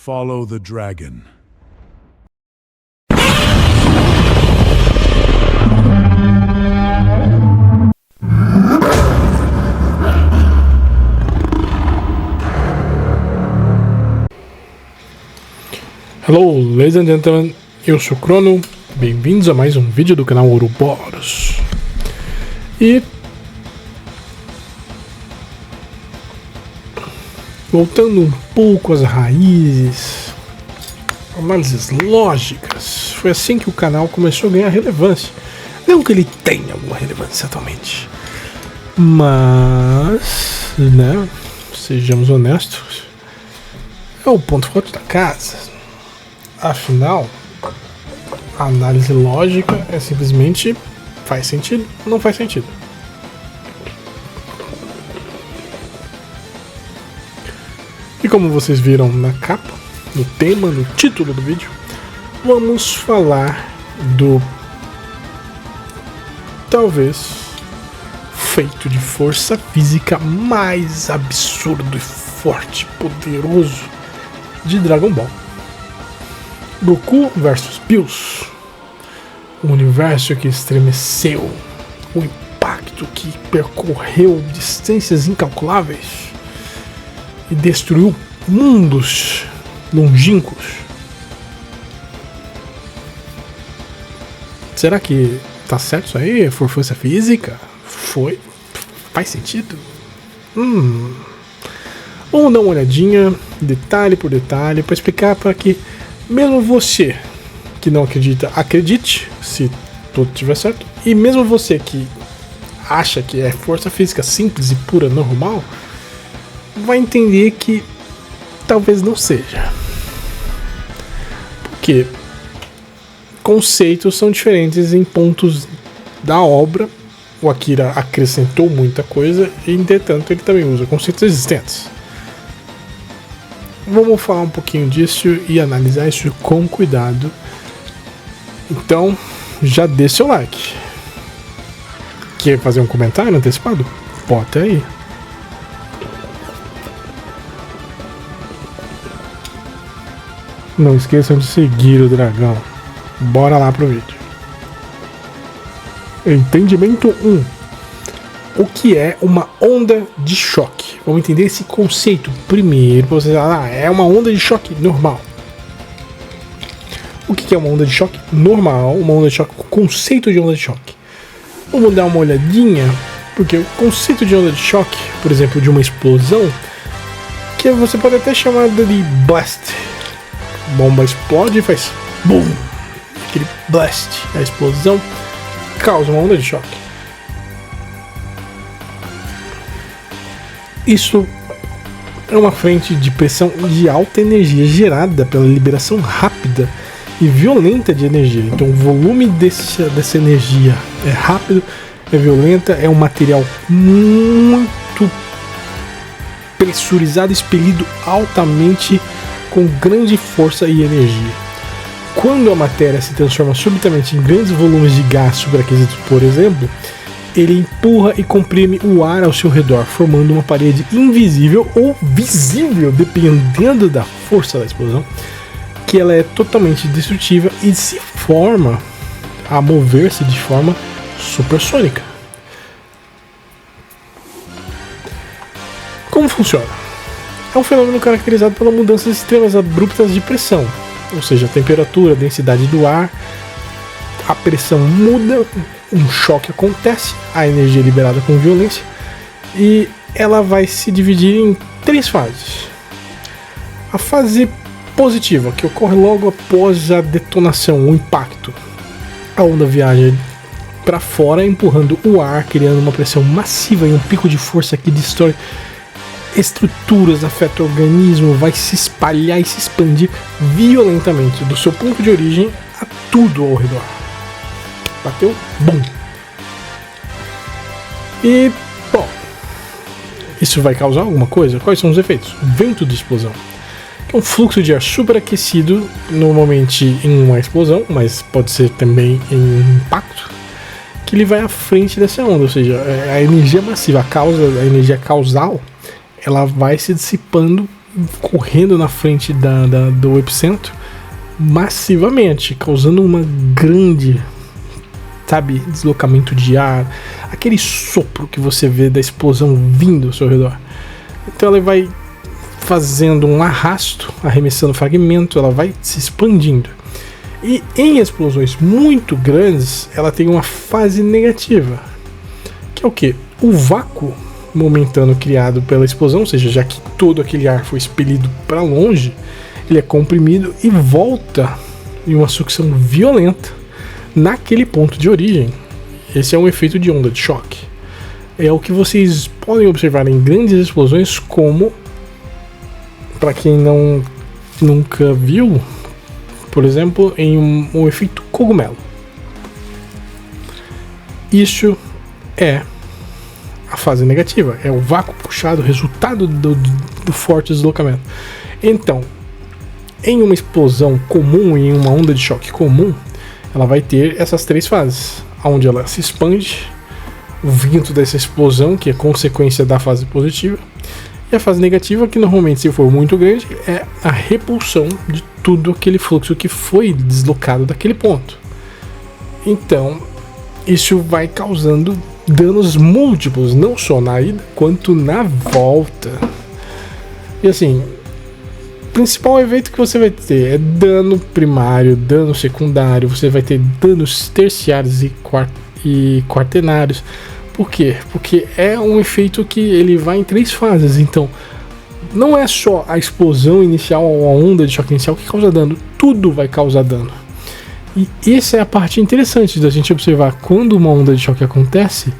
Follow the dragon. Hello, ladies and gentlemen, eu sou o Crono, bem-vindos a mais um vídeo do canal Ouroboros. E voltando um pouco às raízes, análises lógicas, foi assim que o canal começou a ganhar relevância. Não que ele tenha alguma relevância atualmente, mas, né, sejamos honestos, é o ponto forte da casa. Afinal, a análise lógica é simplesmente faz sentido ou não faz sentido. E como vocês viram na capa, no tema, no título do vídeo, vamos falar do talvez feito de força física mais absurdo e forte, poderoso de Dragon Ball. Goku vs Bills, o universo que estremeceu, o impacto que percorreu distâncias incalculáveis e destruiu mundos longínquos. Será que tá certo isso aí? For força física? Foi? Faz sentido? Vamos dar uma olhadinha, detalhe por detalhe, para explicar para que mesmo você que não acredita, acredite, se tudo estiver certo. E mesmo você que acha que é força física simples e pura, normal, vai entender que talvez não seja. Porque conceitos são diferentes em pontos da obra. O Akira acrescentou muita coisa e, entretanto, ele também usa conceitos existentes. Vamos falar um pouquinho disso e analisar isso com cuidado. Então, já deixa seu like. Quer fazer um comentário antecipado? Bota aí. Não esqueçam de seguir o dragão. Bora lá pro vídeo. Entendimento 1. O que é uma onda de choque? Vamos entender esse conceito primeiro. Para vocês falarem, é uma onda de choque normal. O que é uma onda de choque normal? Uma onda de choque, o conceito de onda de choque. Vamos dar uma olhadinha, porque o conceito de onda de choque, por exemplo, de uma explosão, que você pode até chamar de blast. A bomba explode e faz boom. Aquele blast, a explosão, causa uma onda de choque. Isso é uma frente de pressão de alta energia gerada pela liberação rápida e violenta de energia. Então o volume dessa energia é rápido, é violenta, é um material muito pressurizado, expelido altamente com grande força e energia. Quando a matéria se transforma subitamente em grandes volumes de gás superaquecidos, por exemplo, ele empurra e comprime o ar ao seu redor, formando uma parede invisível ou visível, dependendo da força da explosão, que ela é totalmente destrutiva e se forma a mover-se de forma supersônica. Como funciona? É um fenômeno caracterizado pela mudanças extremas abruptas de pressão, ou seja, a temperatura, a densidade do ar, a pressão muda, um choque acontece, a energia é liberada com violência e ela vai se dividir em 3 fases. A fase positiva, que ocorre logo após a detonação, o impacto. A onda viaja para fora, empurrando o ar, criando uma pressão massiva e um pico de força que destrói estruturas, afeta o organismo, vai se espalhar e se expandir violentamente do seu ponto de origem a tudo ao redor. Bateu, bum. E, bom, isso vai causar alguma coisa? Quais são os efeitos? Vento de explosão. É um fluxo de ar superaquecido, normalmente em uma explosão, mas pode ser também em um impacto, que ele vai à frente dessa onda, ou seja, a energia massiva, a energia causal, ela vai se dissipando correndo na frente do epicentro massivamente, causando uma grande, sabe, deslocamento de ar, aquele sopro que você vê da explosão vindo ao seu redor. Então ela vai fazendo um arrasto, arremessando fragmento, ela vai se expandindo. E em explosões muito grandes, ela tem uma fase negativa, que é o que? O vácuo momentâneo criado pela explosão, ou seja, já que todo aquele ar foi expelido para longe, ele é comprimido e volta em uma sucção violenta naquele ponto de origem. Esse é um efeito de onda de choque. É o que vocês podem observar em grandes explosões, como, para quem nunca viu, por exemplo, em um efeito cogumelo. Isso é a fase negativa, é o vácuo puxado, resultado do forte deslocamento. Então, em uma explosão comum, em uma onda de choque comum, ela vai ter essas três fases, onde ela se expande, vindo dessa explosão, que é consequência da fase positiva, e a fase negativa, que normalmente, se for muito grande, é a repulsão de tudo aquele fluxo que foi deslocado daquele ponto. Então, isso vai causando danos múltiplos, não só na ida, quanto na volta. E assim, o principal efeito que você vai ter é dano primário, dano secundário, você vai ter danos terciários e quaternários. Por quê? Porque é um efeito que ele vai em três fases. Então, não é só a explosão inicial ou a onda de choque inicial que causa dano, tudo vai causar dano. E essa é a parte interessante da gente observar quando uma onda de choque acontece,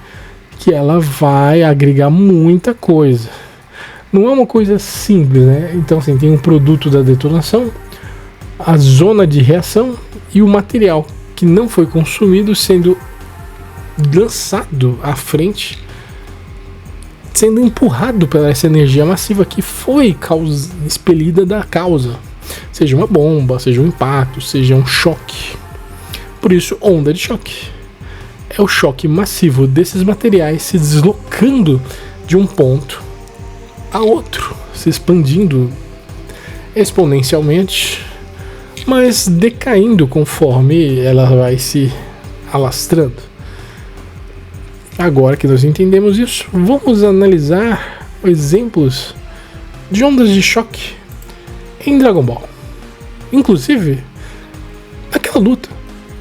que ela vai agregar muita coisa. Não é uma coisa simples, né? Então, assim, tem um produto da detonação, a zona de reação e o material que não foi consumido sendo lançado à frente, sendo empurrado pela essa energia massiva que foi expelida da causa, seja uma bomba, seja um impacto, seja um choque. Por isso, onda de choque é o choque massivo desses materiais se deslocando de um ponto a outro, se expandindo exponencialmente, mas decaindo conforme ela vai se alastrando. Agora que nós entendemos isso, vamos analisar exemplos de ondas de choque em Dragon Ball. Inclusive, aquela luta.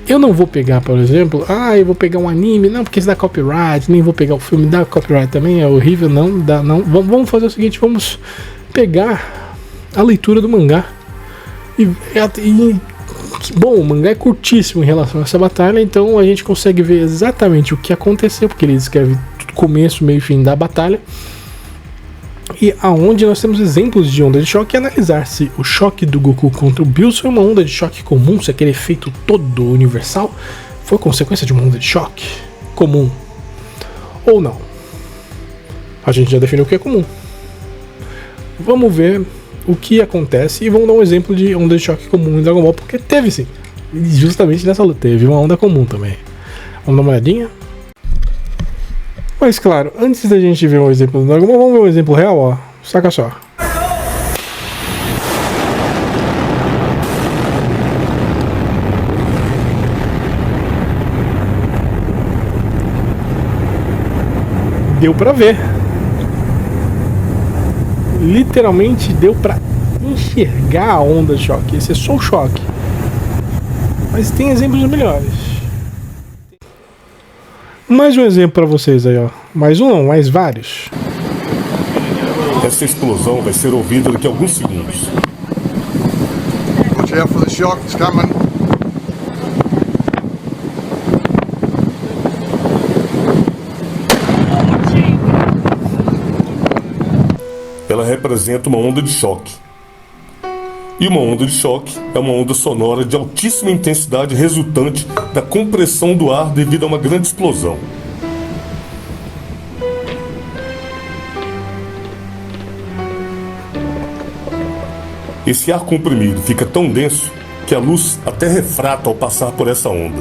Eu não vou pegar, por exemplo, eu vou pegar um anime, não, porque isso dá copyright, nem vou pegar o filme, dá copyright também, é horrível, não, dá, não. Vamos fazer o seguinte, vamos pegar a leitura do mangá. Bom, o mangá é curtíssimo em relação a essa batalha, então a gente consegue ver exatamente o que aconteceu, porque ele descreve começo, meio e fim da batalha. E aonde nós temos exemplos de onda de choque, e analisar se o choque do Goku contra o Bills foi uma onda de choque comum, se aquele efeito todo universal foi consequência de uma onda de choque comum ou não. A gente já definiu o que é comum. Vamos ver o que acontece e vamos dar um exemplo de onda de choque comum em Dragon Ball, porque teve sim. E justamente nessa luta teve uma onda comum também. Vamos dar uma olhadinha? Mas claro, antes da gente ver um exemplo do Dragon Ball, vamos ver um exemplo real, ó. Saca só. Deu pra ver. Literalmente deu pra enxergar a onda de choque. Esse é só o choque. Mas tem exemplos melhores. Mais um exemplo para vocês aí, ó. Mais um não, mais vários. Essa explosão vai ser ouvida daqui a alguns segundos. Watch out for the shock, it's coming. Ela representa uma onda de choque. E uma onda de choque é uma onda sonora de altíssima intensidade resultante da compressão do ar devido a uma grande explosão. Esse ar comprimido fica tão denso que a luz até refrata ao passar por essa onda.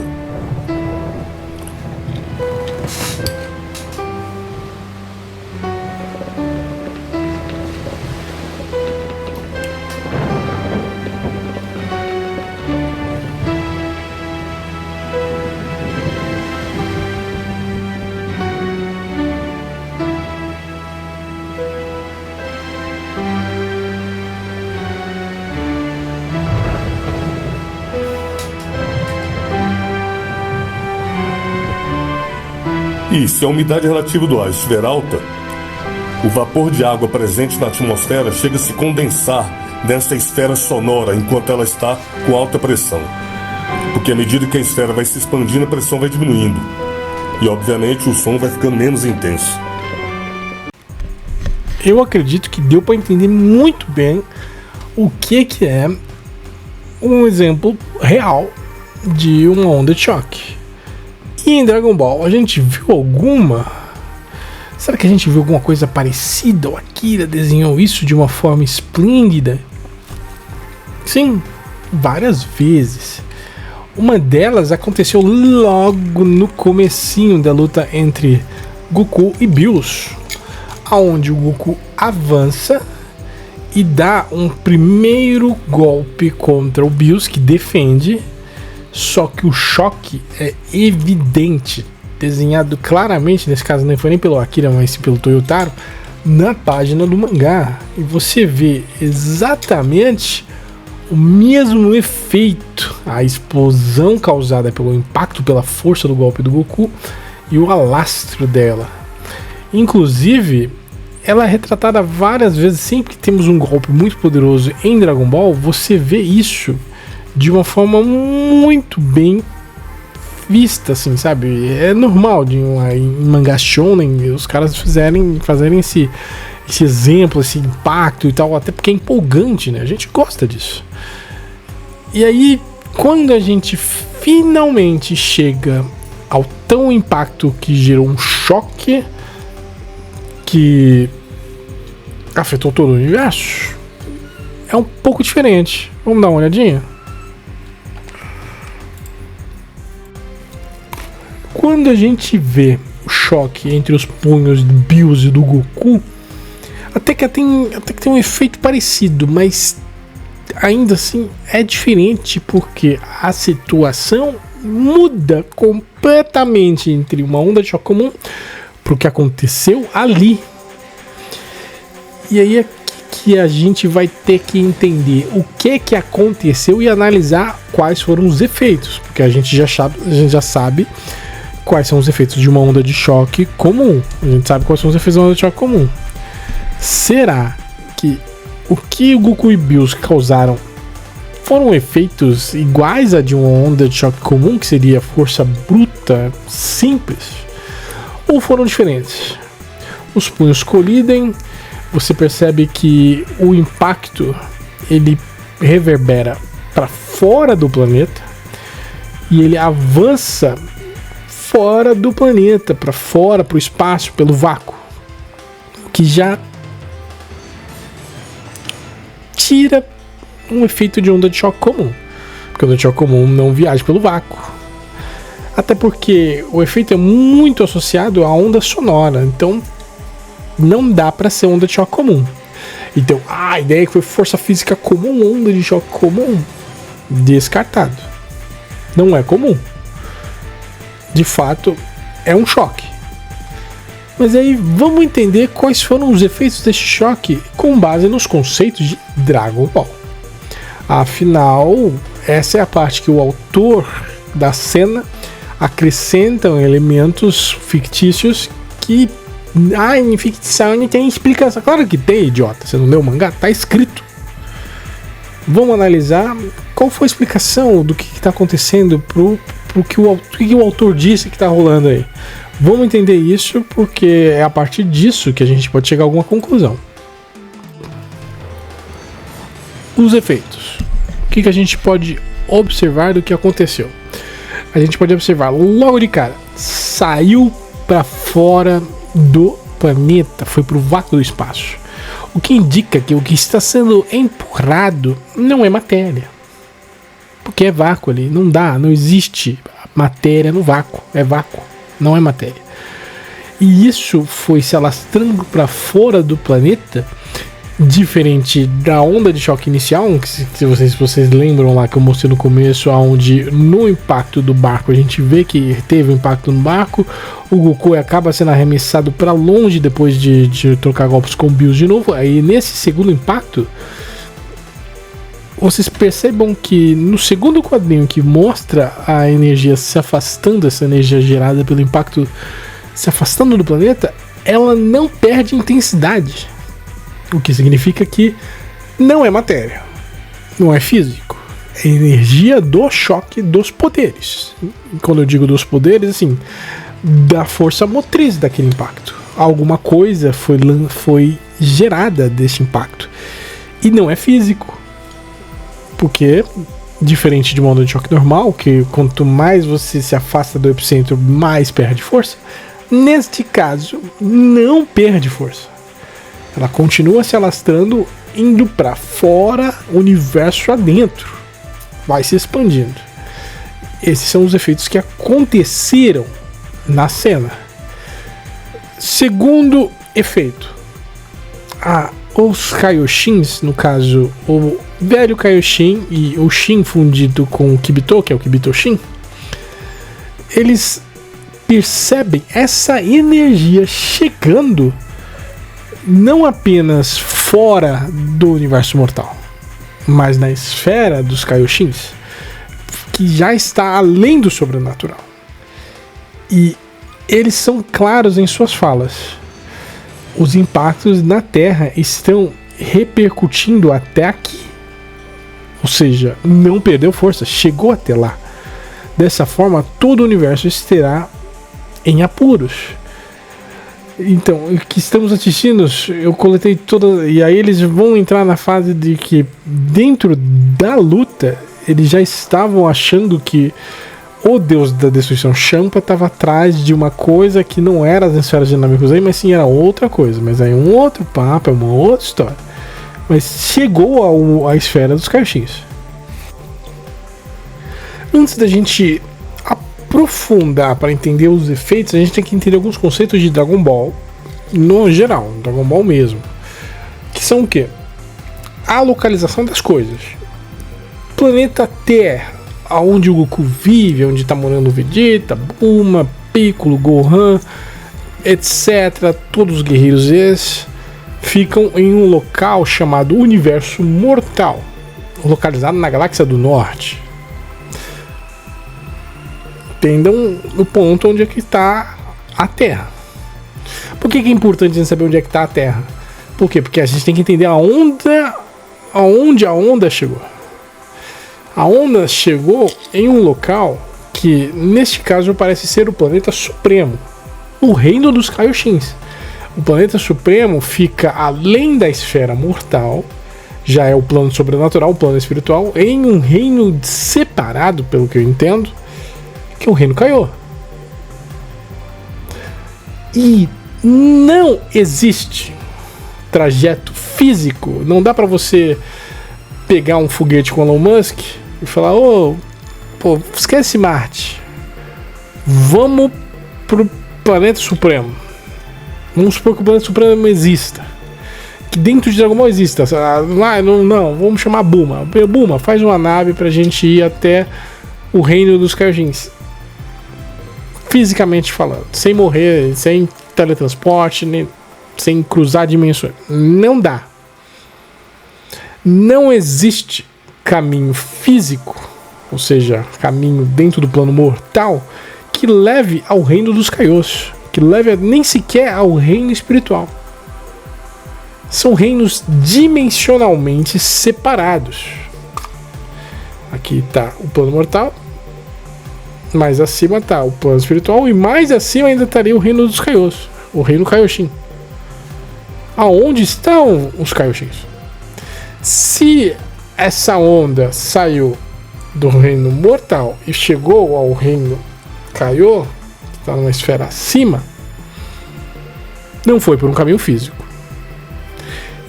E se a umidade relativa do ar estiver alta, o vapor de água presente na atmosfera chega a se condensar nessa esfera sonora enquanto ela está com alta pressão. Porque à medida que a esfera vai se expandindo, a pressão vai diminuindo. E obviamente o som vai ficando menos intenso. Eu acredito que deu para entender muito bem o que é um exemplo real de uma onda de choque. E em Dragon Ball a gente viu alguma? Será que a gente viu alguma coisa parecida? O Akira desenhou isso de uma forma esplêndida? Sim, várias vezes. Uma delas aconteceu logo no comecinho da luta entre Goku e Bills, onde o Goku avança e dá um primeiro golpe contra o Bills, que defende, só que o choque é evidente, desenhado claramente, nesse caso não foi nem pelo Akira, mas pelo Toyotaro, na página do mangá. E você vê exatamente o mesmo efeito, a explosão causada pelo impacto, pela força do golpe do Goku e o alastro dela. Inclusive, ela é retratada várias vezes. Sempre que temos um golpe muito poderoso em Dragon Ball, você vê isso de uma forma muito bem vista, assim, sabe? É normal em mangá shonen os caras fazerem esse exemplo, esse impacto e tal, até porque é empolgante, né? A gente gosta disso. E aí, quando a gente finalmente chega ao tão impacto que gerou um choque que afetou todo o universo, é um pouco diferente. Vamos dar uma olhadinha? Quando a gente vê o choque entre os punhos do Bills e do Goku, até que tem um efeito parecido, mas ainda assim é diferente, porque a situação muda completamente entre uma onda de choque comum para o que aconteceu ali. E aí é que a gente vai ter que entender o que aconteceu e analisar quais foram os efeitos, porque a gente já sabe quais são os efeitos de uma onda de choque comum. A gente sabe quais são os efeitos de uma onda de choque comum. Será que o que o Goku e Bills causaram foram efeitos iguais a de uma onda de choque comum, que seria força bruta, simples? Ou foram diferentes? Os punhos colidem, você percebe que o impacto ele reverbera para fora do planeta e ele avança fora do planeta, para fora, para o espaço, pelo vácuo, o que já tira um efeito de onda de choque comum, porque a onda de choque comum não viaja pelo vácuo, até porque o efeito é muito associado à onda sonora, então não dá para ser onda de choque comum. Então a ideia que foi força física comum, onda de choque comum, descartado. Não é comum. De fato, é um choque. Mas aí vamos entender quais foram os efeitos desse choque com base nos conceitos de Dragon Ball. Afinal, essa é a parte que o autor da cena acrescentam elementos fictícios que em ficção não tem explicação. Claro que tem, idiota. Você não leu o mangá? Tá escrito. Vamos analisar qual foi a explicação do que está acontecendo pro que o autor disse que está rolando aí. Vamos entender isso, porque é a partir disso que a gente pode chegar a alguma conclusão. Os efeitos. O que a gente pode observar do que aconteceu? A gente pode observar logo de cara. Saiu para fora do planeta, foi para o vácuo do espaço. O que indica que o que está sendo empurrado não é matéria. Porque é vácuo ali, não existe matéria no vácuo, é vácuo, não é matéria. E isso foi se alastrando para fora do planeta, diferente da onda de choque inicial, que se vocês lembram lá que eu mostrei no começo, onde no impacto do barco a gente vê que teve um impacto no barco, o Goku acaba sendo arremessado para longe depois de trocar golpes com o Bills de novo. Aí nesse segundo impacto, vocês percebam que no segundo quadrinho que mostra a energia se afastando, essa energia gerada pelo impacto se afastando do planeta, ela não perde intensidade. O que significa que não é matéria, não é físico. É energia do choque dos poderes. Quando eu digo dos poderes, assim, da força motriz daquele impacto. Alguma coisa foi gerada desse impacto. E não é físico. Porque, diferente de uma onda de choque normal, que quanto mais você se afasta do epicentro, mais perde força, neste caso, não perde força. Ela continua se alastrando, indo para fora, universo adentro. Vai se expandindo. Esses são os efeitos que aconteceram na cena. Segundo efeito, os Kaioshins, no caso o velho Kaioshin e o Shin fundido com o Kibito, que é o Kibito Shin, eles percebem essa energia chegando não apenas fora do universo mortal, mas na esfera dos Kaioshins, que já está além do sobrenatural. E eles são claros em suas falas. Os impactos na Terra estão repercutindo até aqui. Ou seja, não perdeu força, chegou até lá. Dessa forma, todo o universo estará em apuros. Então, o que estamos assistindo, eu coletei toda. E aí eles vão entrar na fase de que, dentro da luta, eles já estavam achando que o deus da destruição Champa estava atrás de uma coisa que não era as esferas dinâmicas aí, mas sim era outra coisa. Mas aí um outro papo, é uma outra história. Mas chegou à esfera dos Kaioshins. Antes da gente aprofundar para entender os efeitos, a gente tem que entender alguns conceitos de Dragon Ball no geral, Dragon Ball mesmo, que são o quê? A localização das coisas. Planeta Terra, aonde o Goku vive, onde está morando o Vegeta, Bulma, Piccolo, Gohan, etc. Todos os guerreiros esses ficam em um local chamado Universo Mortal, localizado na Galáxia do Norte. Entendam o ponto onde é que está a Terra. Por que é importante a gente saber onde é que está a Terra? Por quê? Porque a gente tem que entender aonde a onda chegou. A onda chegou em um local que, neste caso, parece ser o planeta Supremo, o reino dos Kaioshins. O planeta Supremo fica além da esfera mortal, já é o plano sobrenatural, o plano espiritual, em um reino separado, pelo que eu entendo, que é o reino Kaiô. E não existe trajeto físico, não dá pra você pegar um foguete com Elon Musk e falar: pô, esquece Marte, vamos pro planeta Supremo. Vamos supor que o planeta Supremo exista, que dentro de Dragon Ball exista. Não, vamos chamar Bulma. Bulma, faz uma nave pra gente ir até o reino dos Kaioshins, fisicamente falando, sem morrer, sem teletransporte, nem sem cruzar dimensões. Não dá. Não existe caminho físico, ou seja, caminho dentro do plano mortal, que leve ao reino dos Kaiôs, que leve nem sequer ao reino espiritual. São reinos dimensionalmente separados. Aqui está o plano mortal, mais acima está o plano espiritual, e mais acima ainda estaria o reino dos Kaiôs, o reino Kaioshin. Aonde estão os Kaioshins? Se essa onda saiu do reino mortal e chegou ao reino Kaiô, que está numa esfera acima, não foi por um caminho físico.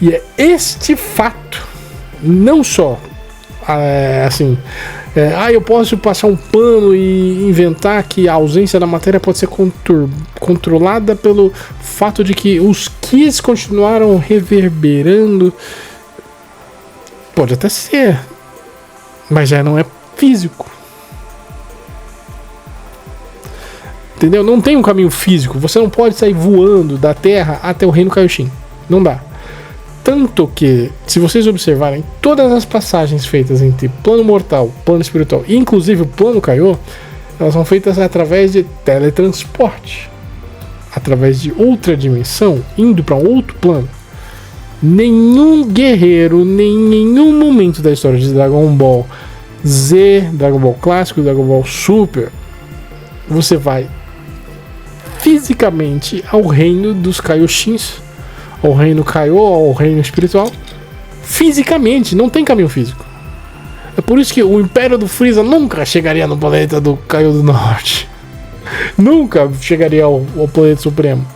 E é este fato, não só eu posso passar um pano e inventar que a ausência da matéria pode ser controlada pelo fato de que os Kis continuaram reverberando. Pode até ser, mas já não é físico. Entendeu? Não tem um caminho físico. Você não pode sair voando da Terra até o reino Kaioshin. Não dá. Tanto que, se vocês observarem todas as passagens feitas entre plano mortal, plano espiritual e inclusive o plano Kaiô, elas são feitas através de teletransporte. através de outra dimensão, indo para outro plano, nenhum guerreiro, nem em nenhum momento da história de Dragon Ball Z, Dragon Ball Clássico, Dragon Ball Super, você vai fisicamente ao reino dos Kaioshins, ao reino Kaiô, ao reino espiritual. Fisicamente, não tem caminho físico. É por isso que o Império do Freeza nunca chegaria no planeta do Kaiô do Norte. Nunca chegaria ao planeta supremo.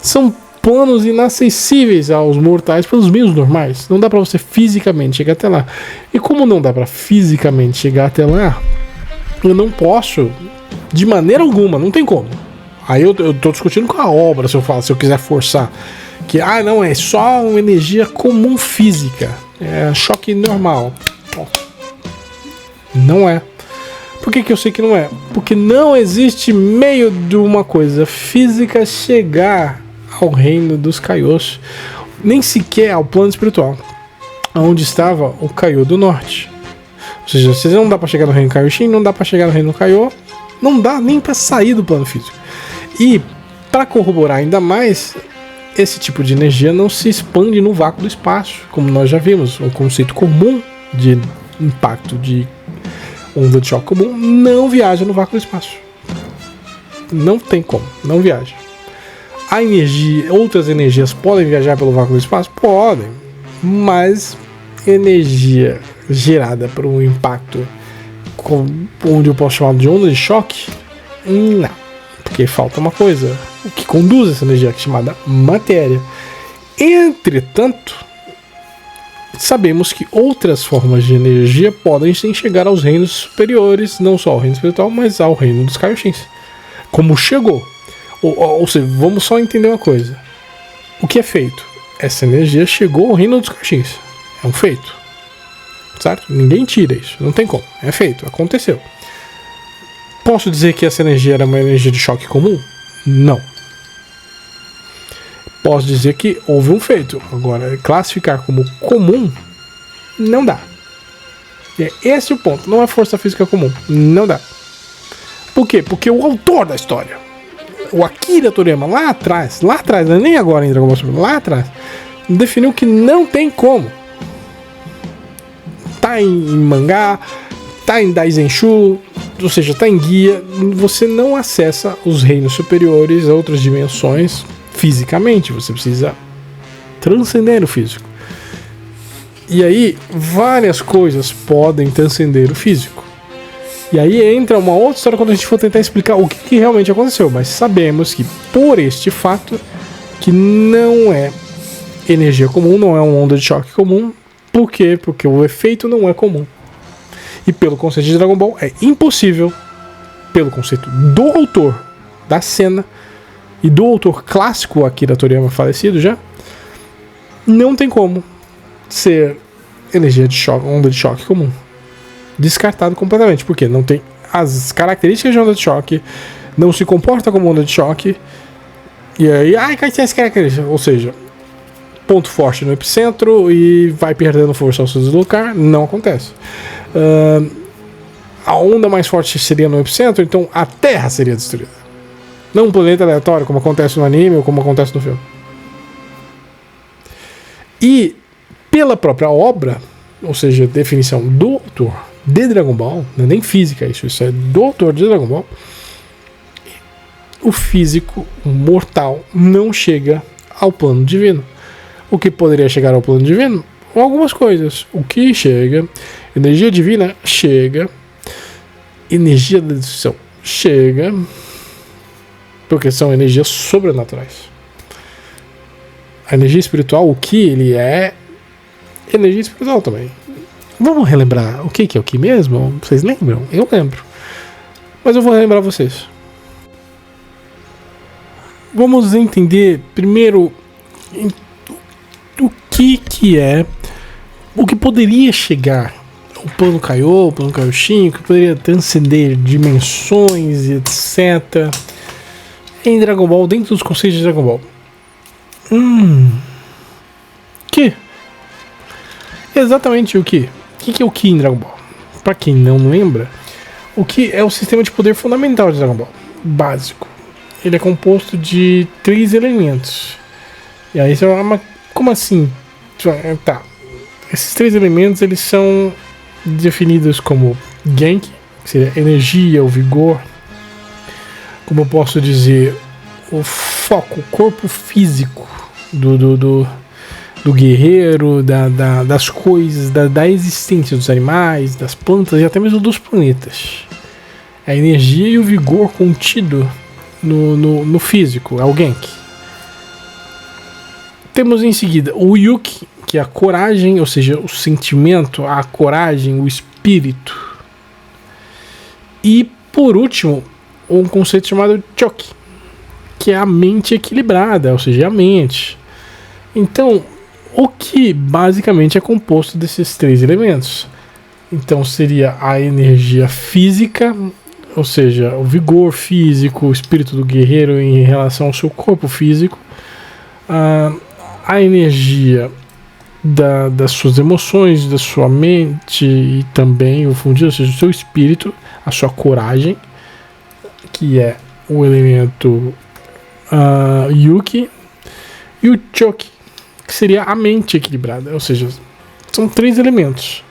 São planos inacessíveis aos mortais pelos meios normais. Não dá pra você fisicamente chegar até lá. E como não dá pra fisicamente chegar até lá, eu não posso, de maneira alguma, não tem como. Aí eu tô discutindo com a obra, se eu quiser forçar. Que, não, é só uma energia comum física. É choque normal. Não é. Por que eu sei que não é? Porque não existe meio de uma coisa física chegar ao reino dos Kaiôs, nem sequer ao plano espiritual, onde estava o Kaiô do Norte. Ou seja, se não dá pra chegar no reino Kaioshin, não dá pra chegar no reino Kaiô, não dá nem pra sair do plano físico. E, para corroborar ainda mais, esse tipo de energia não se expande no vácuo do espaço, como nós já vimos. O conceito comum de impacto de onda de choque comum não viaja no vácuo do espaço. Não tem como, não viaja. A energia, outras energias podem viajar pelo vácuo do espaço? Podem, mas energia gerada por um impacto onde eu posso chamar de onda de choque, não, porque falta uma coisa, o que conduz essa energia, que é chamada matéria. Entretanto, sabemos que outras formas de energia podem sim chegar aos reinos superiores, não só ao reino espiritual, mas ao reino dos Kaioshins. Como chegou. Ou seja, vamos só entender uma coisa. O que é feito? Essa energia chegou ao reino dos Kaioshins. É um feito. Certo? Ninguém tira isso. Não tem como. É feito. Aconteceu. Posso dizer que essa energia era uma energia de choque comum? Não. Posso dizer que houve um feito. Agora, classificar como comum, não dá. É esse o ponto. Não é força física comum. Não dá. Por quê? Porque o autor da história, o Akira Toriyama, lá atrás, não é nem agora em Dragon Ball Super, lá atrás, definiu que não tem como. Tá em mangá, tá em Daizenshu, ou seja, tá em guia, você não acessa os reinos superiores, outras dimensões, fisicamente. Você precisa transcender o físico. E aí, várias coisas podem transcender o físico. E aí entra uma outra história quando a gente for tentar explicar o que realmente aconteceu. Mas sabemos que, por este fato, que não é energia comum, não é uma onda de choque comum. Por quê? Porque o efeito não é comum. E pelo conceito de Dragon Ball, é impossível, pelo conceito do autor da cena e do autor clássico Akira Toriyama, falecido já, não tem como ser energia de choque, onda de choque comum. Descartado completamente, porque não tem as características de onda de choque, não se comporta como onda de choque, e aí cai as características, ou seja, ponto forte no epicentro e vai perdendo força ao se deslocar. Não acontece. A onda mais forte seria no epicentro, então a Terra seria destruída, não um planeta aleatório, como acontece no anime ou como acontece no filme. E pela própria obra, ou seja, definição do autor de Dragon Ball, não é nem física isso é do autor de Dragon Ball, o físico, o mortal, não chega ao plano divino. O que poderia chegar ao plano divino? Algumas coisas. O que chega? Energia divina chega. Energia da destruição chega. Porque são energias sobrenaturais. A energia espiritual, o que ele é? Energia espiritual também. Vamos relembrar o que é o que mesmo? Vocês lembram? Eu lembro. Mas eu vou relembrar vocês. Vamos entender primeiro o que é, o que poderia chegar o plano Kaiô, o plano Kaioshin, que poderia transcender dimensões e etc. em Dragon Ball, dentro dos conceitos de Dragon Ball. Que? Exatamente o que? O que é o Ki em Dragon Ball? Pra quem não lembra, o Ki é o sistema de poder fundamental de Dragon Ball. Básico. ele é composto de 3 elementos. E aí você fala, mas como assim? Tá. Esses 3 elementos, eles são definidos como Genki, que seria energia, o vigor. Como eu posso dizer, o foco, o corpo físico do guerreiro, das coisas, da existência dos animais, das plantas e até mesmo dos planetas. A energia e o vigor contido no físico, é o Genki. Temos em seguida o Yuki, que é a coragem, ou seja, o sentimento, a coragem, o espírito. E por último, um conceito chamado Choki, que é a mente equilibrada, ou seja, a mente. Então, o que basicamente é composto desses 3 elementos? Então seria a energia física, ou seja, o vigor físico, o espírito do guerreiro em relação ao seu corpo físico, a energia das suas emoções, da sua mente e também o fundido, ou seja, o seu espírito, a sua coragem, que é o elemento Yuki, e o Choki, que seria a mente equilibrada, ou seja, são 3 elementos.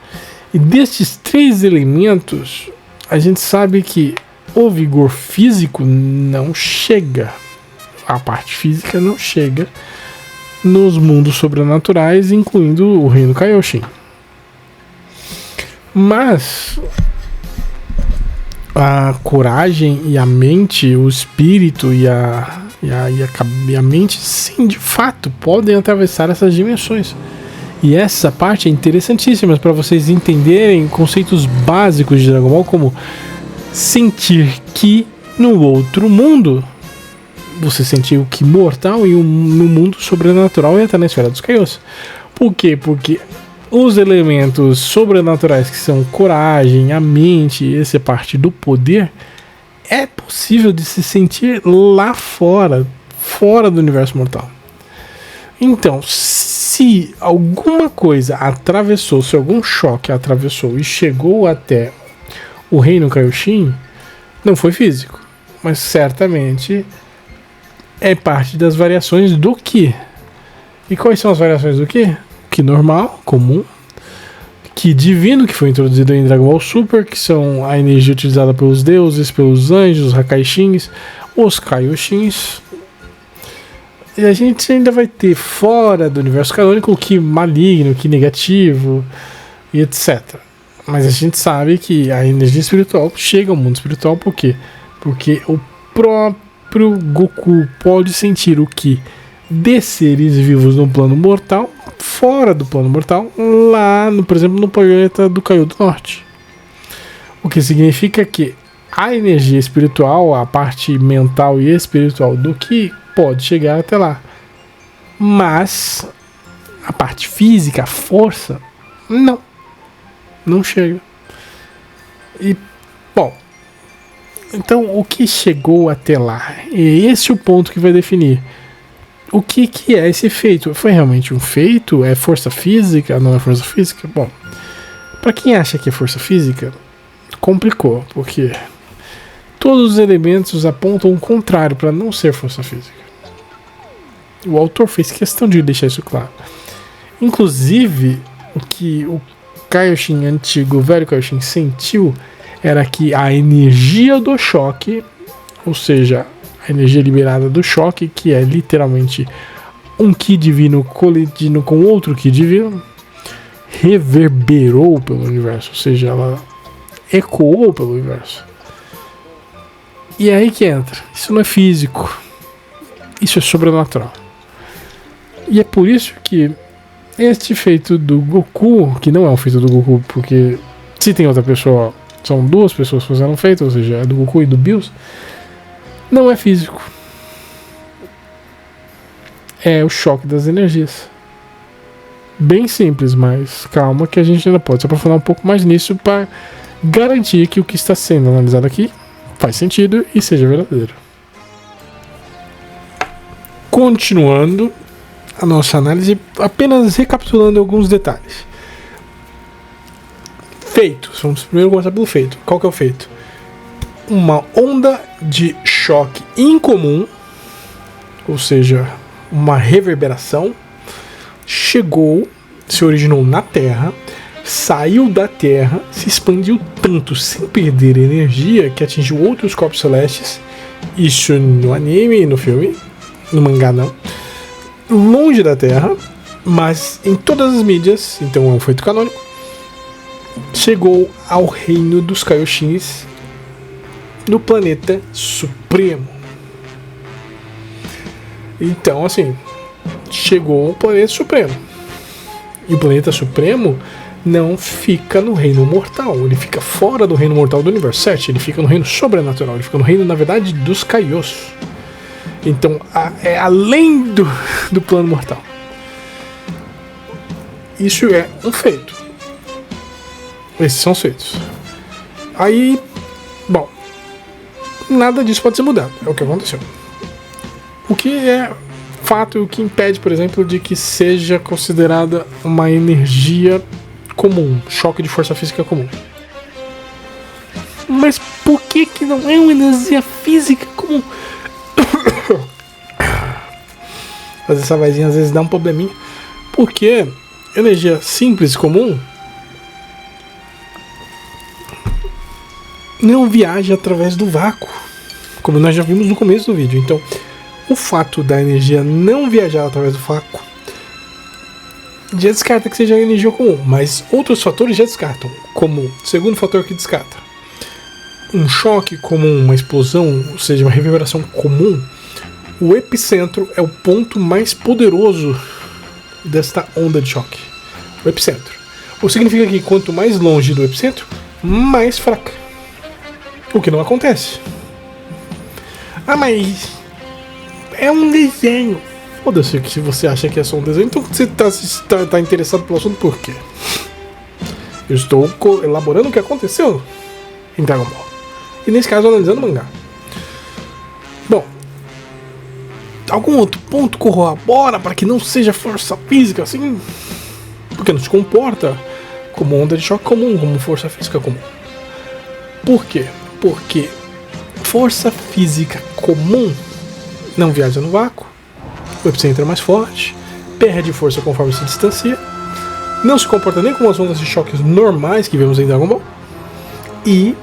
E destes 3 elementos, a gente sabe que o vigor físico não chega, a parte física não chega nos mundos sobrenaturais, incluindo o reino Kaioshin. Mas a coragem e a mente, o espírito e a mente, sim, de fato, podem atravessar essas dimensões. E essa parte é interessantíssima para vocês entenderem conceitos básicos de Dragon Ball, como sentir Ki no outro mundo. Você sentir o Ki mortal no mundo sobrenatural e até na esfera dos Kaios. Por quê? Porque os elementos sobrenaturais, que são coragem, a mente, essa parte do poder, é possível de se sentir lá fora do universo mortal. Então, se alguma coisa atravessou, se algum choque atravessou e chegou até o reino Kaioshin, não foi físico, mas certamente é parte das variações do Ki. E quais são as variações do Ki? Ki normal, comum, Ki divino, que foi introduzido em Dragon Ball Super, que são a energia utilizada pelos deuses, pelos anjos, os Hakaishins, os Kaioshins. E a gente ainda vai ter fora do universo canônico o Ki maligno, o Ki negativo e etc. Mas a gente sabe que a energia espiritual chega ao mundo espiritual, por quê? Porque o próprio Goku pode sentir o Ki de seres vivos no plano mortal, fora do plano mortal, lá, por exemplo, no planeta do Kaiô do Norte. O que significa que a energia espiritual, a parte mental e espiritual do Ki, pode chegar até lá. Mas a parte física, a força, não chega. E, bom, então o que chegou até lá? E esse é o ponto que vai definir o que é esse feito. Foi realmente um feito? É força física? Não é força física? Bom, para quem acha que é força física, complicou, porque todos os elementos apontam o contrário para não ser força física. O autor fez questão de deixar isso claro. Inclusive, o que o Kaioshin antigo, o velho Kaioshin, sentiu era que a energia do choque, ou seja, a energia liberada do choque, que é literalmente um Ki divino colidindo com outro Ki divino, reverberou pelo universo, ou seja, ela ecoou pelo universo. E é aí que entra. Isso não é físico. Isso é sobrenatural. E é por isso que este feito do Goku, que não é um feito do Goku, porque se tem outra pessoa, são 2 pessoas fazendo um feito, ou seja, é do Goku e do Bills, não é físico. É o choque das energias. Bem simples, mas calma que a gente ainda pode se aprofundar um pouco mais nisso para garantir que o que está sendo analisado aqui faz sentido e seja verdadeiro. Continuando a nossa análise, apenas recapitulando alguns detalhes. Feito. Vamos primeiro começar pelo feito. Qual que é o feito? Uma onda de choque incomum, ou seja, uma reverberação, chegou, se originou na Terra, saiu da Terra, se expandiu tanto sem perder energia que atingiu outros corpos celestes. Isso no anime, no filme, no mangá não. Longe da Terra, mas em todas as mídias, então é um feito canônico. Chegou ao reino dos Kaioshins no planeta Supremo. Então, assim, chegou ao planeta Supremo. E o planeta Supremo não fica no reino mortal, ele fica fora do reino mortal do universo 7, ele fica no reino sobrenatural, ele fica no reino, na verdade, dos Kaios. Então, é além do plano mortal. Isso é um feito. Esses são os feitos. Aí, bom, nada disso pode ser mudado, é o que aconteceu. O que é fato e o que impede, por exemplo, de que seja considerada uma energia comum, choque de força física comum. Mas por que não é uma energia física comum? Fazer essa vozinha às vezes dá um probleminha. Porque energia simples e comum não viaja através do vácuo, como nós já vimos no começo do vídeo. Então, o fato da energia não viajar através do vácuo já descarta que seja energia comum, mas outros fatores já descartam, como segundo fator que descarta um choque comum, uma explosão, ou seja, uma reverberação comum. O epicentro é o ponto mais poderoso desta onda de choque. O epicentro. O que significa que quanto mais longe do epicentro, mais fraca. O que não acontece. Ah, mas é um desenho. Foda-se que se você acha que é só um desenho, então você tá interessado pelo assunto por quê? Eu estou elaborando o que aconteceu em Dragon Ball. E nesse caso, analisando o mangá. Bom, algum outro ponto corrobora para que não seja força física assim? Porque não se comporta como onda de choque comum, como força física comum. Por quê? Porque força física comum não viaja no vácuo, o epicentro é mais forte, perde força conforme se distancia, não se comporta nem como as ondas de choques normais que vemos em Dragon Ball. E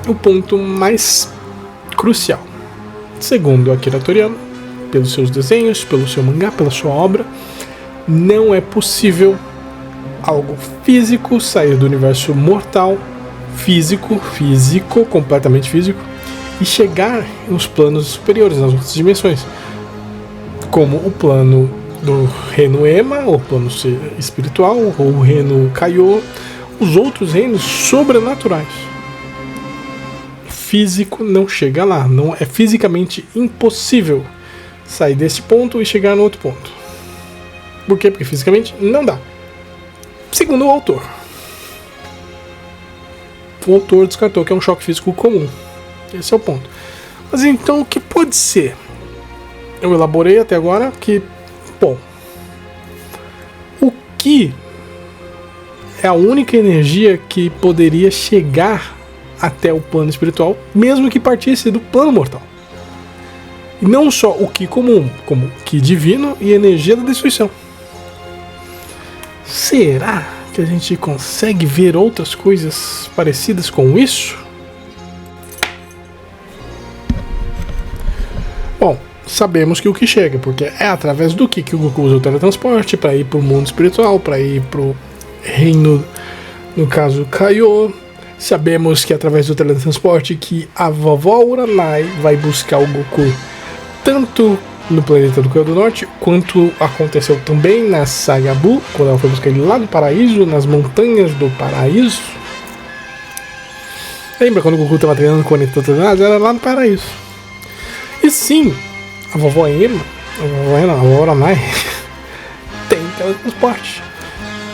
o ponto mais crucial, segundo Akira Toriyama, pelos seus desenhos, pelo seu mangá, pela sua obra, não é possível algo físico sair do universo mortal, físico, completamente físico, e chegar nos planos superiores, nas outras dimensões, como o plano do reino Ema, ou plano espiritual, ou o reino Kaiô, os outros reinos sobrenaturais. Físico não chega lá, não é fisicamente impossível sair desse ponto e chegar no outro ponto. Por quê? Porque fisicamente não dá. Segundo o autor. O autor descartou que é um choque físico comum. Esse é o ponto. Mas então o que pode ser? Eu elaborei até agora que, bom, o que é a única energia que poderia chegar até o plano espiritual, mesmo que partisse do plano mortal. E não só o Ki comum, como o Ki divino e energia da destruição. Será que a gente consegue ver outras coisas parecidas com isso? Bom, sabemos que o Ki chega, porque é através do Ki que o Goku usa o teletransporte para ir para o mundo espiritual, para ir para o reino, no caso Kaiô. Sabemos que é através do teletransporte que a vovó Uranai vai buscar o Goku tanto no planeta do Coreia do Norte, quanto aconteceu também na Saga Buu, quando ela foi buscar ele lá no paraíso, nas montanhas do paraíso. Lembra quando o Goku estava treinando com o Anita Tanahashi? Era lá no paraíso. E sim, a vovó Ema, a vovó Uranai, tem teletransporte.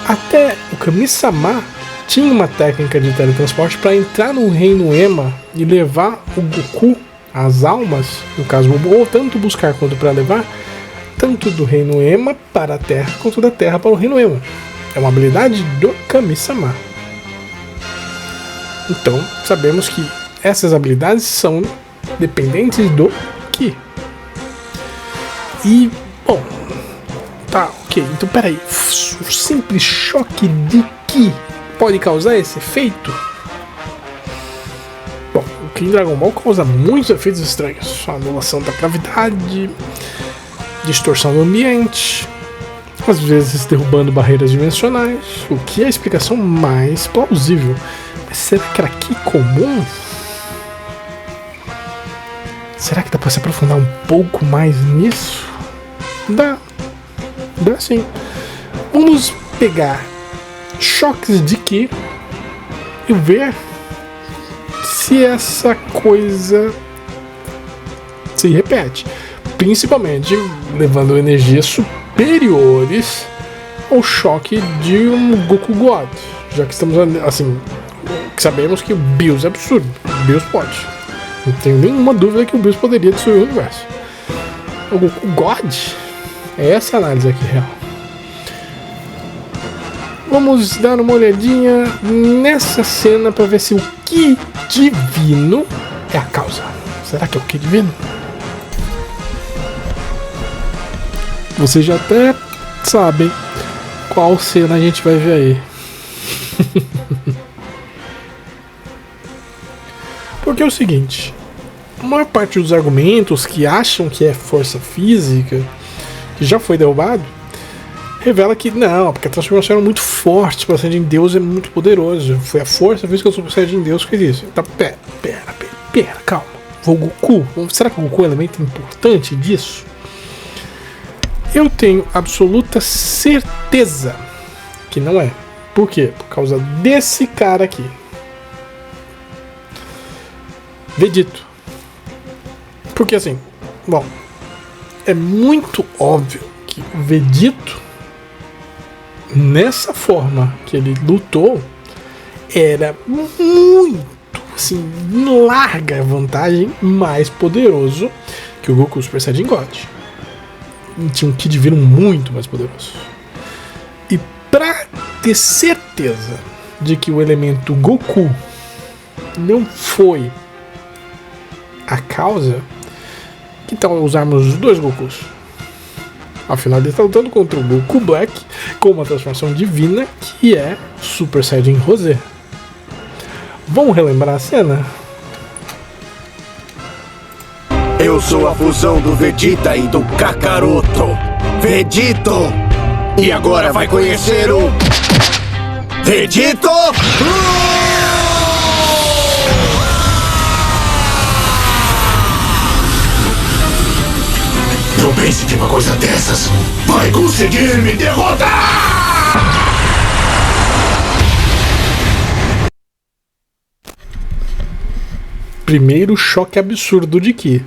Até o Kami-sama tinha uma técnica de teletransporte para entrar no reino Ema e levar o Goku, as almas, no caso, ou tanto buscar quanto para levar, tanto do reino Ema para a Terra, quanto da Terra para o reino Ema. É uma habilidade do Kami-sama. Então, sabemos que essas habilidades são dependentes do Ki. E, bom, tá, ok, então peraí, o simples choque de Ki pode causar esse efeito? Bom, o Ki em Dragon Ball causa muitos efeitos estranhos, anulação da gravidade, distorção do ambiente, às vezes derrubando barreiras dimensionais, o que é a explicação mais plausível. Mas será que era Ki comum? Será que dá pra se aprofundar um pouco mais nisso? Dá sim. Vamos pegar choques de Ki e ver se essa coisa se repete, principalmente levando energias superiores ao choque de um Goku God, já que estamos assim, sabemos que o Bills é absurdo, o Bills pode, não tenho nenhuma dúvida que o Bills poderia destruir o universo. O Goku God, é essa a análise aqui real. Vamos dar uma olhadinha nessa cena para ver se o Ki divino é a causa. Será que é o Ki divino? Vocês já até sabem qual cena a gente vai ver aí. Porque é o seguinte, a maior parte dos argumentos que acham que é força física, que já foi derrubado, revela que não, porque a transformação era muito forte, o Super Saiyajin Deus é muito poderoso, foi a força física do Super Saiyajin Deus que fez isso. Tá, pera, calma. O Goku, será que o Goku é um elemento importante disso? Eu tenho absoluta certeza que não é. Por quê? Por causa desse cara aqui. Vegito. Porque assim, bom, é muito óbvio que o Vegito, nessa forma que ele lutou, era muito, assim, larga vantagem mais poderoso que o Goku Super Saiyajin God. Tinha um Ki divino muito mais poderoso. E pra ter certeza de que o elemento Goku não foi a causa, que tal usarmos os dois Gokus? Afinal, ele está lutando contra o Goku Black com uma transformação divina que é Super Saiyajin Rosé. Vamos relembrar a cena? Eu sou a fusão do Vegeta e do Kakaroto. Vegito! E agora vai conhecer o... Vegito! Não pense que uma coisa dessas vai conseguir me derrotar! Primeiro choque absurdo de Ki.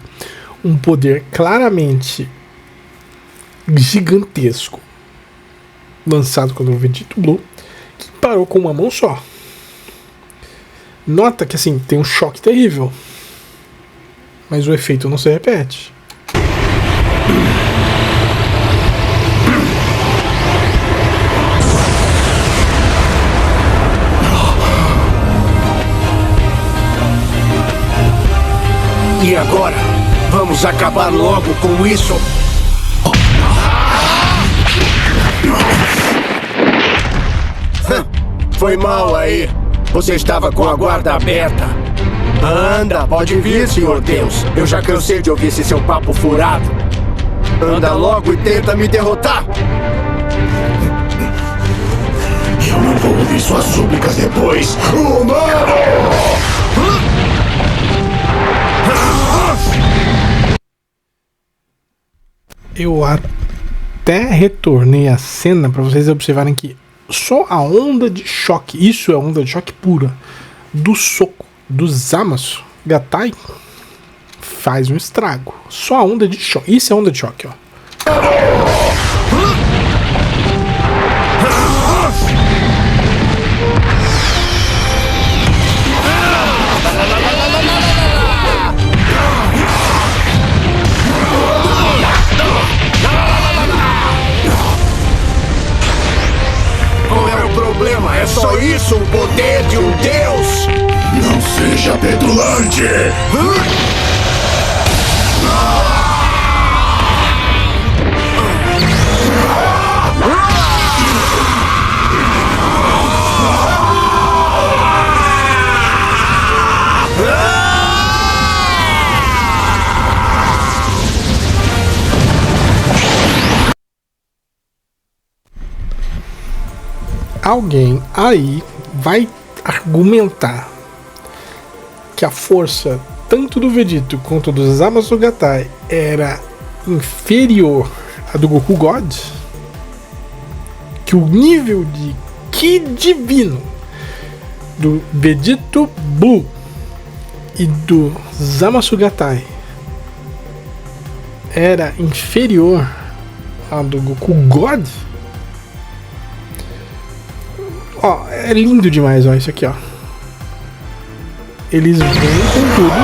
Um poder claramente gigantesco lançado contra o Vegito Blue, que parou com uma mão só. Nota que assim, tem um choque terrível, mas o efeito não se repete. E agora, vamos acabar logo com isso. Foi mal aí. Você estava com a guarda aberta. Anda, pode vir, senhor Deus. Eu já cansei de ouvir esse seu papo furado. Anda logo e tenta me derrotar. Eu não vou ouvir suas súplicas depois. Humano! Eu até retornei a cena para vocês observarem que só a onda de choque, isso é onda de choque pura, do soco do Zamasu Gatai faz um estrago. Só a onda de choque, isso é onda de choque, ó. É só isso o poder de um deus? Não seja petulante! alguém aí vai argumentar que a força tanto do Vegito quanto do Zamasugatai era inferior à do Goku God, que o nível de Ki divino do Vegito Blue e do Zamasugatai era inferior à do Goku God. Ó, é lindo demais, ó, isso aqui, ó. Eles vêm com tudo,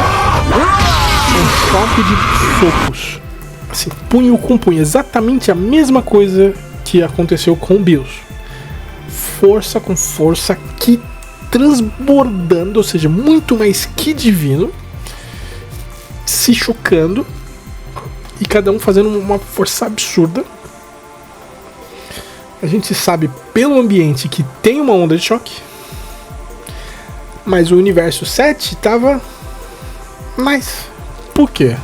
um choque de socos, assim, punho com punho, exatamente a mesma coisa que aconteceu com o Bills. Força com força, Ki transbordando, ou seja, muito mais Ki divino, se chocando, e cada um fazendo uma força absurda. A gente sabe pelo ambiente que tem uma onda de choque, mas o universo 7 estava mais. Por quê?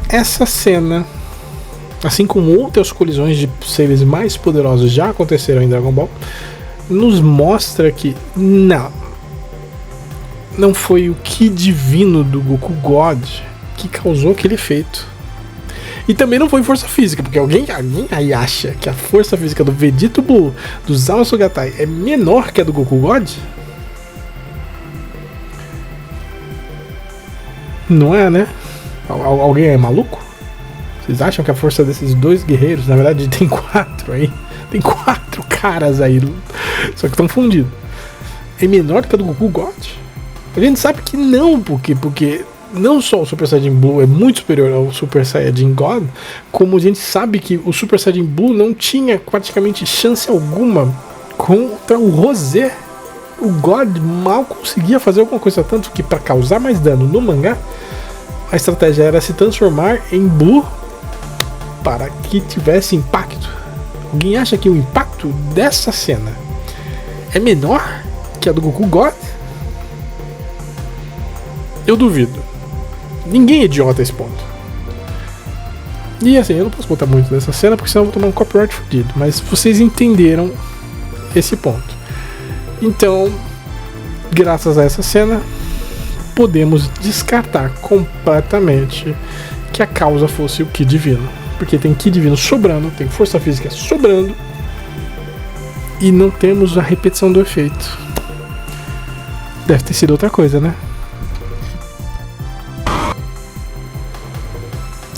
Essa cena, assim como outras colisões de seres mais poderosos já aconteceram em Dragon Ball, nos mostra que não foi o Ki divino do Goku God que causou aquele efeito. E também não foi força física, porque alguém aí acha que a força física do Vegito Blue, do Zamasugatai, é menor que a do Goku God? Não é, né? Alguém é maluco? Vocês acham que a força desses dois guerreiros, na verdade tem 4 aí, tem 4 caras aí, só que estão fundidos, é menor que a do Goku God? A gente sabe que não, porque não só o Super Saiyajin Blue é muito superior ao Super Saiyajin God, como a gente sabe que o Super Saiyajin Blue não tinha praticamente chance alguma contra o Rosé. O God mal conseguia fazer alguma coisa, tanto que para causar mais dano no mangá, a estratégia era se transformar em Blue para que tivesse impacto. Alguém acha que o impacto dessa cena é menor que a do Goku God? Eu duvido. Ninguém é idiota a esse ponto. E assim, eu não posso botar muito dessa cena, porque senão eu vou tomar um copyright fodido. Mas vocês entenderam esse ponto. Então, graças a essa cena, podemos descartar completamente que a causa fosse o Ki divino. Porque tem Ki divino sobrando, tem força física sobrando, e não temos a repetição do efeito. Deve ter sido outra coisa, né?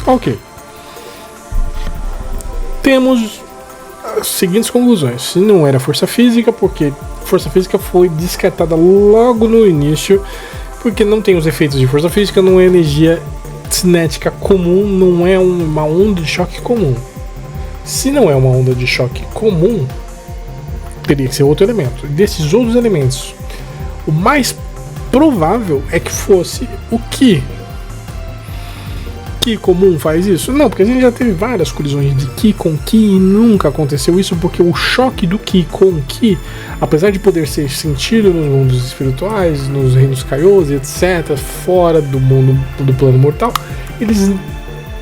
Ok. Temos as seguintes conclusões. Se não era força física, porque força física foi descartada logo no início, porque não tem os efeitos de força física, não é energia cinética comum, não é uma onda de choque comum. Se não é uma onda de choque comum, teria que ser outro elemento. Desses outros elementos, o mais provável é que fosse o Ki. Ki comum faz isso? Não, porque a gente já teve várias colisões de Ki com Ki e nunca aconteceu isso, porque o choque do Ki com Ki, apesar de poder ser sentido nos mundos espirituais, nos reinos Kaios, etc., fora do mundo do plano mortal, eles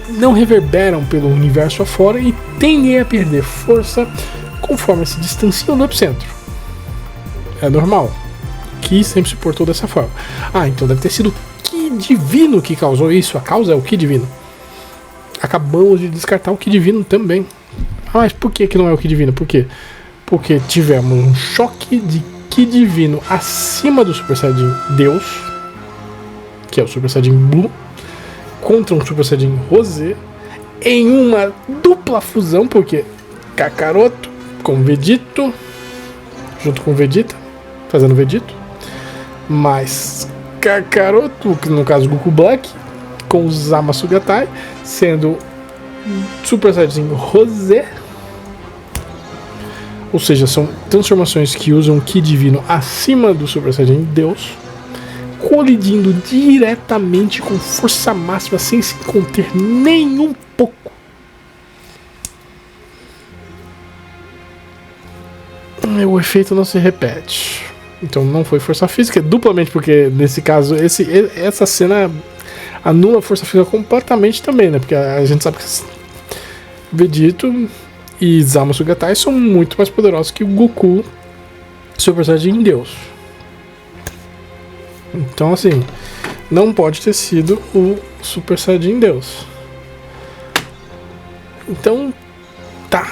não reverberam pelo universo afora e tendem a perder força conforme se distanciam do epicentro. É normal. Ki sempre se portou dessa forma. Ah, então deve ter sido Ki divino que causou isso. A causa é o Ki divino. Acabamos de descartar o Ki divino também. Ah, mas por que não é o Ki divino? Por quê? Porque tivemos um choque de Ki divino acima do Super Saiyajin Deus, que é o Super Saiyajin Blue, contra um Super Saiyajin Rosé, em uma dupla fusão, porque Kakaroto com Vegito, junto com Vegeta, fazendo Vegito, mais Kakaroto, que no caso Goku Black, com Zamasugatai, sendo Super Saiyajin Rosé. Ou seja, são transformações que usam Ki divino acima do Super Saiyajin Deus, colidindo diretamente com força máxima, sem se conter nem um pouco. O efeito não se repete. Então não foi força física, duplamente, porque nesse caso essa cena anula a força física completamente também, né? Porque a gente sabe que Vegito e Zamasu-Gatai são muito mais poderosos que o Goku Super Saiyajin Deus. Então, assim, não pode ter sido o Super Saiyajin Deus. Então, tá.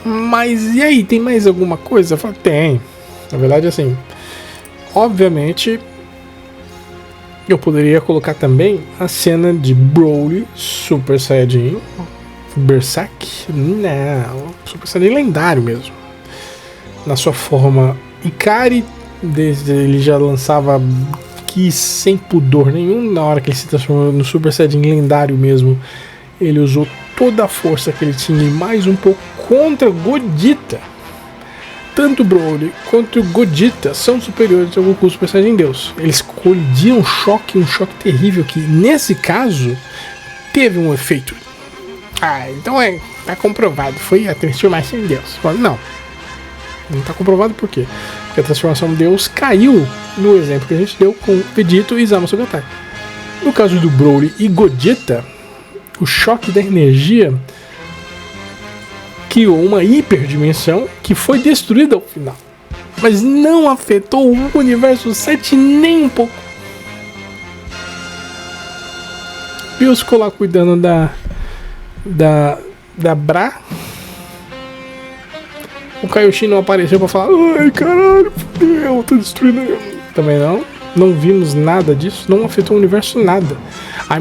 Mas e aí, tem mais alguma coisa? Eu falo, tem. Na verdade, assim, obviamente, eu poderia colocar também a cena de Broly Super Saiyajin Berserk. Não, Super Saiyajin lendário mesmo. Na sua forma Ikari, ele já lançava Ki sem pudor nenhum. Na hora que ele se transformou no Super Saiyajin lendário mesmo, ele usou toda a força que ele tinha e mais um pouco contra Godita. Tanto Broly quanto Godita são superiores ao Goku Super Saiyajin Deus. Eles colidiram um choque terrível que, nesse caso, teve um efeito. Então tá comprovado, foi a transformação em Deus. Não tá comprovado por quê? Porque a transformação em Deus caiu no exemplo que a gente deu com Vegito e Zamasu-Gatai. No caso do Broly e Godita, o choque da energia criou uma hiperdimensão que foi destruída ao final, mas não afetou o universo 7 nem um pouco. Bills ficou lá cuidando da Bra. O Kaioshin não apareceu pra falar: ai caralho, fudeu, tô destruindo. Também não vimos nada disso, não afetou o universo nada.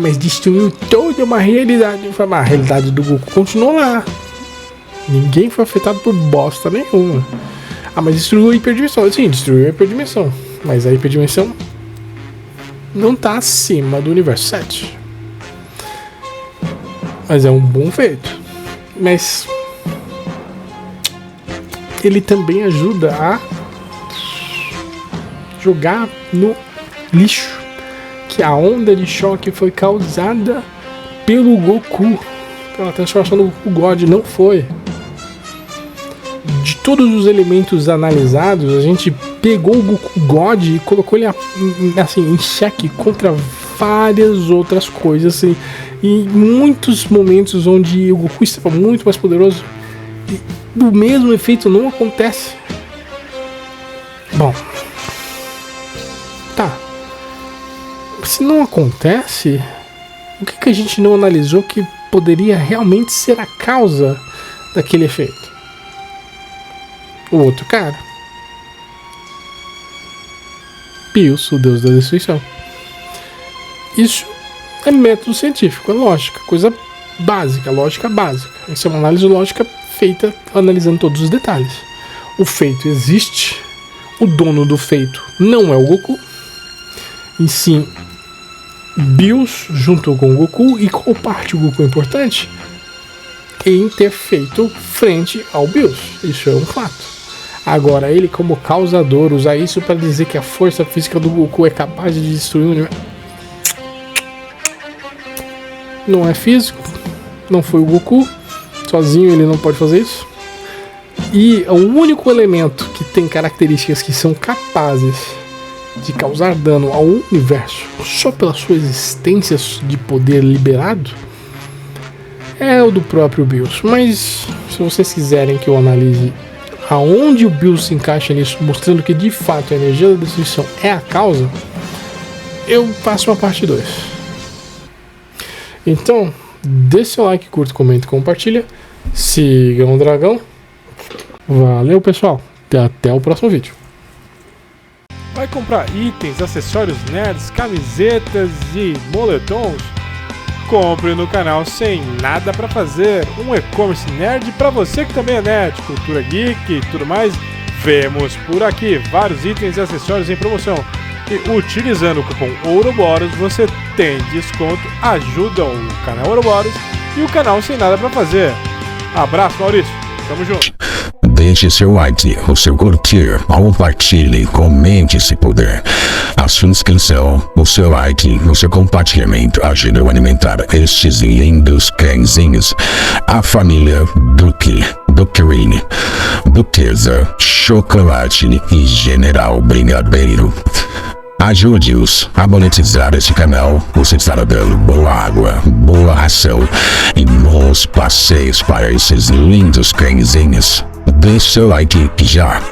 Mas destruiu toda uma realidade. A realidade do Goku continuou lá. Ninguém foi afetado por bosta nenhuma. Mas destruiu a hiperdimensão. Sim, destruiu a hiperdimensão. Mas a hiperdimensão não tá acima do universo 7. Mas é um bom feito. Mas ele também ajuda a jogar no lixo que a onda de choque foi causada pelo Goku, pela transformação do Goku God. Não foi. De todos os elementos analisados, a gente pegou o Goku God e colocou ele assim, em xeque contra várias outras coisas, assim, em muitos momentos onde o Goku estava muito mais poderoso, e o mesmo efeito não acontece. Bom, tá. Se não acontece, o que a gente não analisou que poderia realmente ser a causa daquele efeito? O outro cara, Pius, o deus da destruição. Isso é método científico, é lógica, coisa básica, lógica básica. Isso é uma análise lógica feita analisando todos os detalhes. O feito existe, o dono do feito não é o Goku, e sim Bills junto com o Goku. E qual parte o Goku é importante? Em ter feito frente ao Bills. Isso é um fato. Agora, ele como causador, usar isso para dizer que a força física do Goku é capaz de destruir o universo. Não é físico, não foi o Goku, sozinho ele não pode fazer isso. E o único elemento que tem características que são capazes de causar dano ao universo só pela sua existência de poder liberado é o do próprio Bills. Mas se vocês quiserem que eu analise aonde o Bills se encaixa nisso, mostrando que de fato a energia da destruição é a causa, eu faço uma parte 2. Então, deixe seu like, curta, comenta e compartilha. Sigam o dragão. Valeu, pessoal. Até o próximo vídeo. Vai comprar itens, acessórios nerds, camisetas e moletons? Compre no canal Sem Nada Pra Fazer, um e-commerce nerd pra você que também é nerd, cultura geek e tudo mais. Vemos por aqui vários itens e acessórios em promoção. E utilizando o cupom Ouroboros você tem desconto, ajuda o canal Ouroboros e o canal Sem Nada Pra Fazer. Abraço, Maurício. Tamo junto. Deixe seu like, o seu curtir, compartilhe, comente se puder. A sua inscrição, o seu like, o seu compartilhamento ajudam a alimentar estes lindos cãezinhos. A família Duquerini, Duquesa, Chocolate e General Brigadeiro. Ajude-os a monetizar este canal. Você estará dando boa água, boa ração e bons passeios para esses lindos cãezinhos. Deixe seu like já.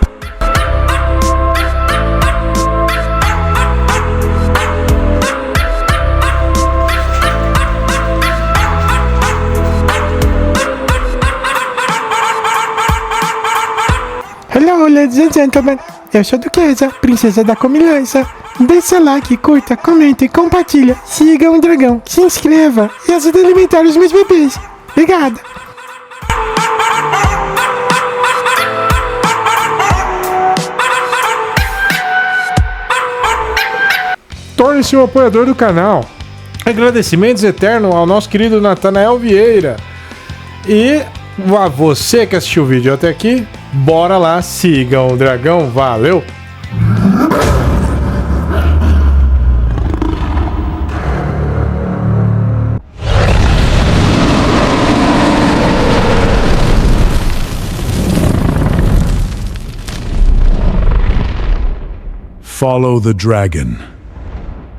Hello, ladies and gentlemen. Eu sou a Duquesa, princesa da comilança. Deixe seu like, curta, comente, compartilha. Siga o dragão, se inscreva e ajude a alimentar os meus bebês. Obrigada. Torne-se um apoiador do canal. Agradecimentos eternos ao nosso querido Natanael Vieira. E a você que assistiu o vídeo até aqui, bora lá, sigam o dragão, valeu! Follow the dragon.